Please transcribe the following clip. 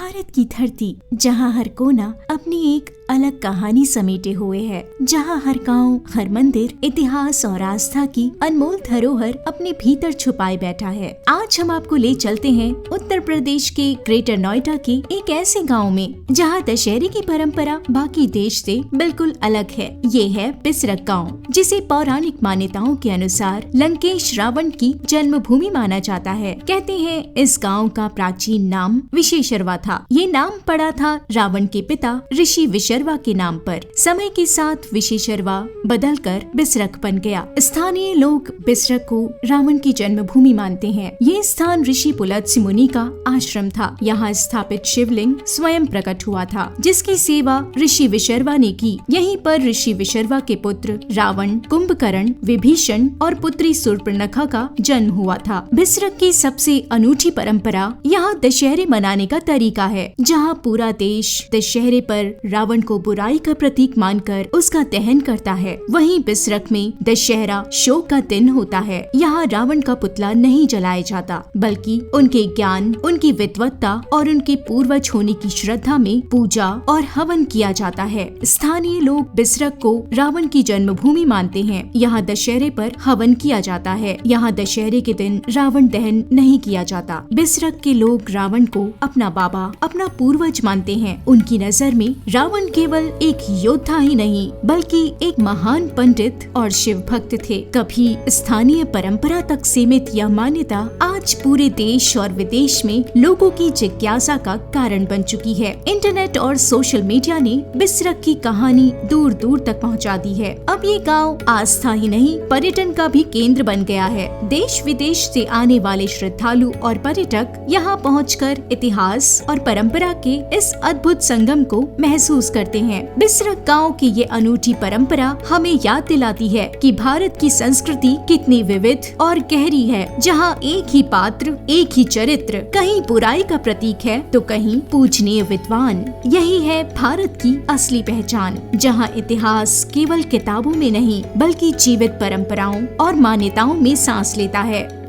भारत की धरती जहाँ हर कोना अपनी एक अलग कहानी समेटे हुए है, जहाँ हर गांव, हर मंदिर इतिहास और आस्था की अनमोल धरोहर अपने भीतर छुपाए बैठा है। आज हम आपको ले चलते हैं उत्तर प्रदेश के ग्रेटर नोएडा के एक ऐसे गांव में जहाँ दशहरे की परंपरा बाकी देश से बिल्कुल अलग है। ये है बिसरक गांव, जिसे पौराणिक मान्यताओं के अनुसार लंकेश रावण की जन्मभूमि माना जाता है। कहते हैं इस गांव का प्राचीन नाम विशेषरवा था। ये नाम पड़ा था रावण के पिता ऋषि विशर्वा के नाम पर। समय के साथ विशेषरवा बदलकर बिसरक बन गया। स्थानीय लोग बिसरक को रावण की जन्मभूमि मानते हैं। ये स्थान ऋषि पुलत्स्य मुनि का आश्रम था। यहाँ स्थापित शिवलिंग स्वयं प्रकट हुआ था, जिसकी सेवा ऋषि विशर्वा ने की। यहीं पर ऋषि विशर्वा के पुत्र रावण, कुंभकर्ण, विभीषण और पुत्री शूर्पणखा का जन्म हुआ था। बिसरक की सबसे अनूठी परंपरा यहाँ दशहरे मनाने का तरीका है, जहाँ पूरा देश दशहरे पर रावण को बुराई का प्रतीक मानकर उसका दहन करता है। वहीं बिसरक में दशहरा शोक का दिन होता है। यहाँ रावण का पुतला नहीं जलाया जाता, बल्कि उनके ज्ञान, उनकी विद्वत्ता और उनके पूर्वज होने की श्रद्धा में पूजा और हवन किया जाता है। स्थानीय लोग बिसरक को रावण की जन्मभूमि मानते हैं। यहाँ दशहरे पर हवन किया जाता है। यहाँ दशहरे के दिन रावण दहन नहीं किया जाता। बिसरक के लोग रावण को अपना बाबा, अपना पूर्वज मानते हैं। उनकी नजर में रावण केवल एक योद्धा ही नहीं, बल्कि एक महान पंडित और शिव भक्त थे। कभी स्थानीय परंपरा तक सीमित यह मान्यता आज पूरे देश और विदेश में लोगों की जिज्ञासा का कारण बन चुकी है। इंटरनेट और सोशल मीडिया ने बिसरक की कहानी दूर दूर तक पहुंचा दी है। अब ये गांव आस्था ही नहीं, पर्यटन का भी केंद्र बन गया है। देश विदेश से आने वाले श्रद्धालु और पर्यटक यहाँ पहुंचकर इतिहास और परंपरा के इस अद्भुत संगम को महसूस करते हैं। बिसरक गांव की ये अनूठी परंपरा हमें याद दिलाती है कि भारत की संस्कृति कितनी विविध और गहरी है, जहाँ एक ही पात्र, एक ही चरित्र कहीं बुराई का प्रतीक है तो कहीं पूजनीय विद्वान। यही है भारत की असली पहचान, जहाँ इतिहास केवल किताबों में नहीं, बल्कि जीवित परंपराओं और मान्यताओं में सांस लेता है।